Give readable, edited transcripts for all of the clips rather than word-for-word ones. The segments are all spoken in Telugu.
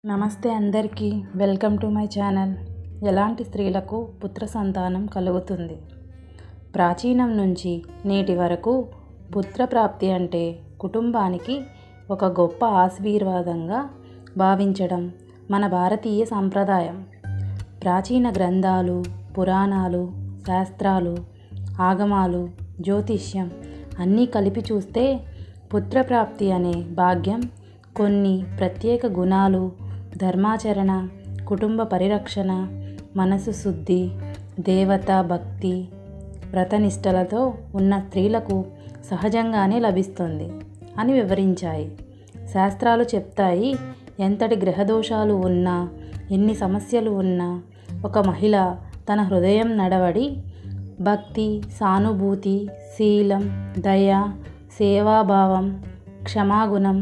నమస్తే అందరికీ, వెల్కమ్ టు మై ఛానల్. ఎలాంటి స్త్రీలకు పుత్ర సంతానం కలుగుతుంది? ప్రాచీనం నుంచి నేటి వరకు పుత్రప్రాప్తి అంటే కుటుంబానికి ఒక గొప్ప ఆశీర్వాదంగా భావించడం మన భారతీయ సంప్రదాయం. ప్రాచీన గ్రంథాలు, పురాణాలు, శాస్త్రాలు, ఆగమాలు, జ్యోతిష్యం అన్నీ కలిపి చూస్తే పుత్రప్రాప్తి అనే భాగ్యం కొన్ని ప్రత్యేక గుణాలు, ధర్మాచరణ, కుటుంబ పరిరక్షణ, మనసు శుద్ధి, దేవతా భక్తి, వ్రతనిష్టలతో ఉన్న స్త్రీలకు సహజంగానే లభిస్తుంది అని వివరించాయి. శాస్త్రాలు చెప్తాయి, ఎంతటి గ్రహదోషాలు ఉన్నా, ఎన్ని సమస్యలు ఉన్నా ఒక మహిళ తన హృదయం నడవడి భక్తి, సానుభూతి, శీలం, దయ, సేవాభావం, క్షమాగుణం,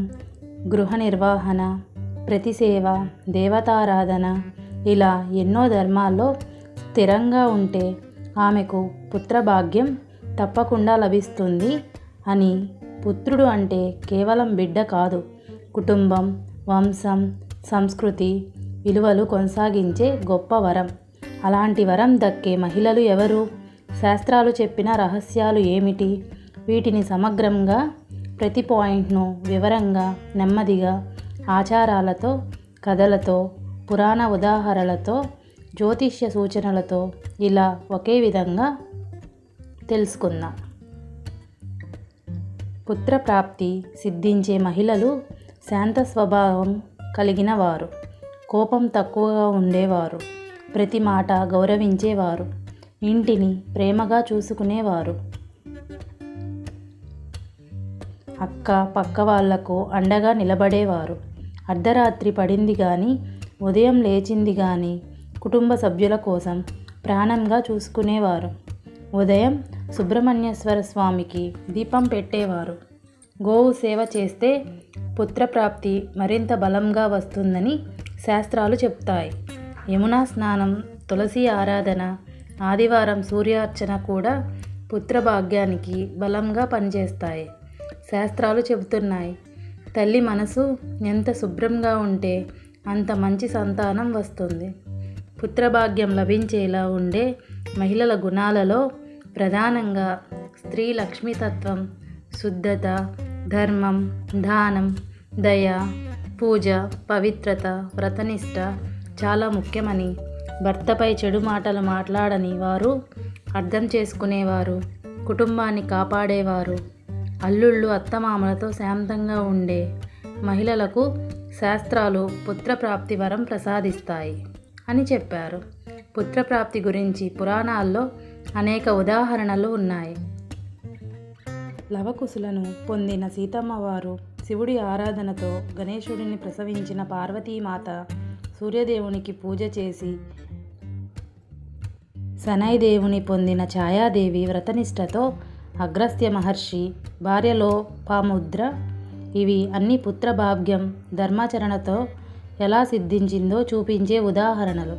గృహ నిర్వహణ, ప్రతిసేవ, దేవతారాధన ఇలా ఎన్నో ధర్మాల్లో స్థిరంగా ఉంటే ఆమెకు పుత్రభాగ్యం తప్పకుండా లభిస్తుంది అని. పుత్రుడు అంటే కేవలం బిడ్డ కాదు, కుటుంబం, వంశం, సంస్కృతి, విలువలు కొనసాగించే గొప్ప వరం. అలాంటి వరం దక్కే మహిళలు ఎవరు? శాస్త్రాలు చెప్పిన రహస్యాలు ఏమిటి? వీటిని సమగ్రంగా ప్రతి పాయింట్ను వివరంగా, నెమ్మదిగా, ఆచారాలతో, కథలతో, పురాణ ఉదాహరణలతో, జ్యోతిష్య సూచనలతో ఇలా ఒకే విధంగా తెలుసుకుందాం. పుత్రప్రాప్తి సిద్ధించే మహిళలు శాంత స్వభావం కలిగిన వారు, కోపం తక్కువగా ఉండేవారు, ప్రతి మాట గౌరవించేవారు, ఇంటిని ప్రేమగా చూసుకునేవారు, అక్క పక్క వాళ్లకు అండగా నిలబడేవారు, అర్ధరాత్రి పడింది కానీ ఉదయం లేచింది కానీ కుటుంబ సభ్యుల కోసం ప్రాణంగా చూసుకునేవారు, ఉదయం సుబ్రహ్మణ్యేశ్వర స్వామికి దీపం పెట్టేవారు, గోవు సేవ చేస్తే పుత్రప్రాప్తి మరింత బలంగా వస్తుందని శాస్త్రాలు చెప్తాయి. యమునా స్నానం, తులసి ఆరాధన, ఆదివారం సూర్యార్చన కూడా పుత్రభాగ్యానికి బలంగా పనిచేస్తాయి. శాస్త్రాలు చెబుతున్నాయి, తల్లి మనసు ఎంత శుభ్రంగా ఉంటే అంత మంచి సంతానం వస్తుంది. పుత్రభాగ్యం లభించేలా ఉండే మహిళల గుణాలలో ప్రధానంగా స్త్రీ లక్ష్మీతత్వం, శుద్ధత, ధర్మం, దానం, దయ, పూజ, పవిత్రత, వ్రతనిష్ట చాలా ముఖ్యమని, భర్తపై చెడు మాటలు మాట్లాడని వారు, అర్థం చేసుకునేవారు, కుటుంబాన్ని కాపాడేవారు, అల్లుళ్ళు అత్తమామలతో శాంతంగా ఉండే మహిళలకు శాస్త్రాలు పుత్రప్రాప్తి వరం ప్రసాదిస్తాయి అని చెప్పారు. పుత్రప్రాప్తి గురించి పురాణాల్లో అనేక ఉదాహరణలు ఉన్నాయి. లవకుశులను పొందిన సీతమ్మవారు శివుడి ఆరాధనతో గణేశుడిని ప్రసవించిన పార్వతీమాత సూర్యదేవునికి పూజ చేసి శనైదేవుని పొందిన ఛాయాదేవి వ్రతనిష్టతో అగస్త్య మహర్షి భార్య లోపాముద్ర ఇవి అన్ని పుత్రభాగ్యం, ధర్మాచరణతో ఎలా సిద్ధించిందో చూపించే ఉదాహరణలు.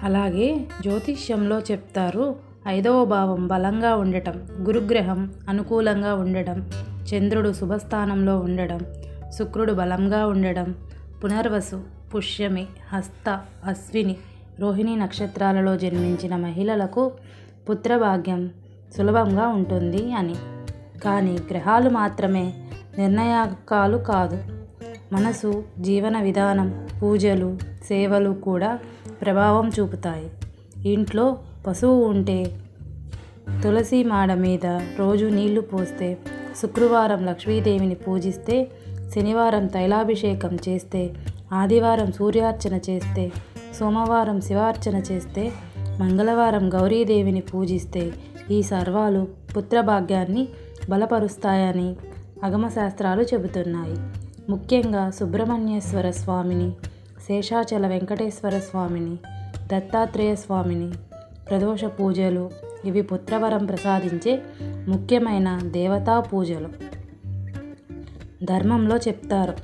అలాగే జ్యోతిష్యంలో చెప్తారు, 5వ భావం బలంగా ఉండటం, గురుగ్రహం అనుకూలంగా ఉండడం, చంద్రుడు శుభస్థానంలో ఉండడం, శుక్రుడు బలంగా ఉండడం, పునర్వసు, పుష్యమి, హస్త, అశ్విని, రోహిణి నక్షత్రాలలో జన్మించిన మహిళలకు పుత్రభాగ్యం సులభంగా ఉంటుంది అని. కానీ గ్రహాలు మాత్రమే నిర్ణాయకాలు కాదు. మనసు, జీవన విధానం, పూజలు, సేవలు కూడా ప్రభావం చూపుతాయి. ఇంట్లో పశువు ఉంటే తులసి మాడ మీద రోజు నీళ్లు పోస్తే, శుక్రవారం లక్ష్మీదేవిని పూజిస్తే, శనివారం తైలాభిషేకం చేస్తే, ఆదివారం సూర్యార్చన చేస్తే, సోమవారం శివార్చన చేస్తే, మంగళవారం గౌరీదేవిని పూజిస్తే ఈ సర్వాలు పుత్రభాగ్యాన్ని బలపరుస్తాయని అగమశాస్త్రాలు చెబుతున్నాయి. ముఖ్యంగా సుబ్రహ్మణ్యేశ్వర స్వామిని, శేషాచల వెంకటేశ్వర స్వామిని, దత్తాత్రేయ స్వామిని ప్రదోష పూజలు ఇవి పుత్రవరం ప్రసాదించే ముఖ్యమైన దేవతా పూజలు. ధర్మంలో చెప్తారు,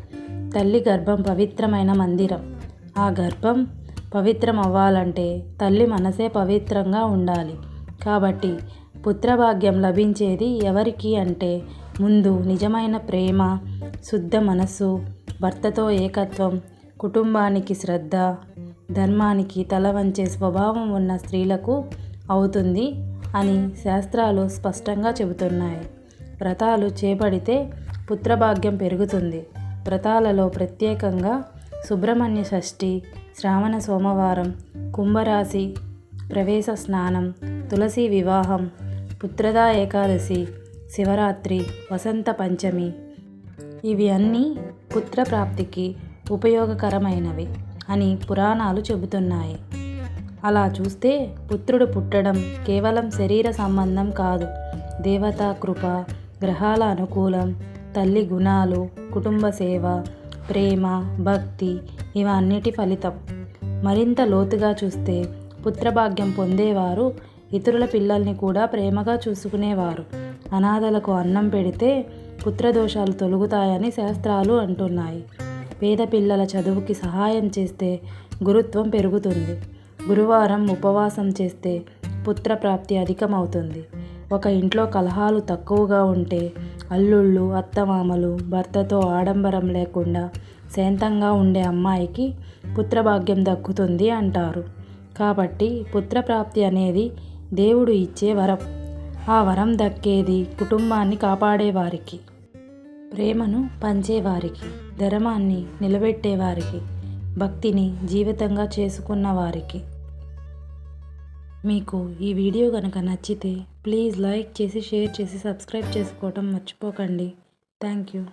తల్లి గర్భం పవిత్రమైన మందిరం. ఆ గర్భం పవిత్రం అవ్వాలంటే తల్లి మనసే పవిత్రంగా ఉండాలి. కాబట్టి పుత్రభాగ్యం లభించేది ఎవరికి అంటే ముందు నిజమైన ప్రేమ, శుద్ధ మనస్సు, భర్తతో ఏకత్వం, కుటుంబానికి శ్రద్ధ, ధర్మానికి తల వంచే స్వభావం ఉన్న స్త్రీలకు అవుతుంది అని శాస్త్రాలు స్పష్టంగా చెబుతున్నాయి. వ్రతాలు చేపడితే పుత్రభాగ్యం పెరుగుతుంది. వ్రతాలలో ప్రత్యేకంగా సుబ్రహ్మణ్య షష్ఠి, శ్రావణ సోమవారం, కుంభరాశి ప్రవేశ స్నానం, తులసి వివాహం, పుత్రదా ఏకాదశి, శివరాత్రి, వసంత పంచమి ఇవి అన్నీ పుత్రప్రాప్తికి ఉపయోగకరమైనవి అని పురాణాలు చెబుతున్నాయి. అలా చూస్తే పుత్రుడు పుట్టడం కేవలం శరీర సంబంధం కాదు, దేవతా కృప, గ్రహాల అనుకూలం, తల్లి గుణాలు, కుటుంబ సేవ, ప్రేమ, భక్తి ఇవన్నిటి ఫలితం. మరింత లోతుగా చూస్తే పుత్రభాగ్యం పొందేవారు ఇతరుల పిల్లల్ని కూడా ప్రేమగా చూసుకునేవారు. అనాథలకు అన్నం పెడితే పుత్రదోషాలు తొలగుతాయని శాస్త్రాలు అంటున్నాయి. పేద పిల్లల చదువుకి సహాయం చేస్తే గురుత్వం పెరుగుతుంది. గురువారం ఉపవాసం చేస్తే పుత్రప్రాప్తి అధికమవుతుంది. ఒక ఇంట్లో కలహాలు తక్కువగా ఉంటే అల్లుళ్ళు, అత్తమామలు భర్తతో ఆడంబరం లేకుండా శాంతంగా ఉండే అమ్మాయికి పుత్రభాగ్యం దక్కుతుంది అంటారు. కాబట్టి పుత్రప్రాప్తి అనేది దేవుడు ఇచ్చే వరం. ఆ వరం దక్కేది కుటుంబాన్ని కాపాడేవారికి, ప్రేమను పంచేవారికి, ధర్మాన్ని నిలబెట్టేవారికి, భక్తిని జీవితంగా చేసుకున్న వారికి. మీకు ఈ వీడియో కనుక నచ్చితే ప్లీజ్ లైక్ చేసి, షేర్ చేసి, సబ్స్క్రైబ్ చేసుకోవటం మర్చిపోకండి. Thank you.